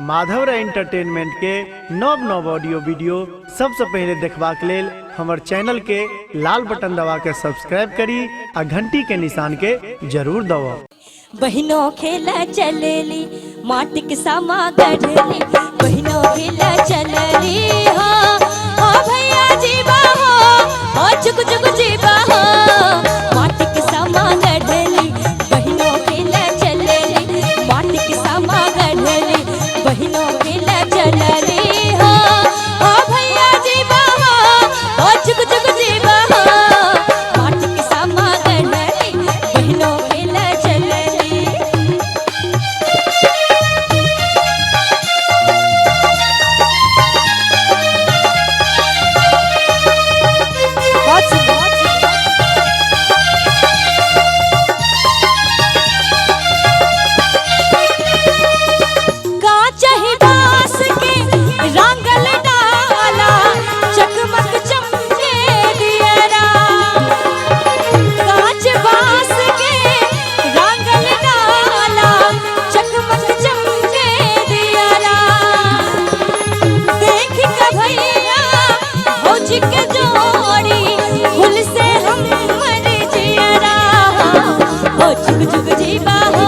माधवरा entertainment के नव नव ऑडियो वीडियो सबसे पहले देखबाक लेल हमर चैनल के लाल बटन दबा के सब्सक्राइब करी आ घंटी के निशान के जरूर दबाओ। बहिनों खेला चलेली माटी के सामा गढ़ली, बहिनों खेला चलेली हो ओ भैया जीवा हो ओ चुक चुक जीवा हो माटी के सामा गढ़ली, बहिनों खेला चलेली माटी के सामा गढ़ली, बहिनों खेला चलेली हो ओ भैया जीवा हो ओ चुक चुक जीवा हो माटी के सामा गढ़ली, बहिनों खेला चलेली। चुक चुक जीवा हो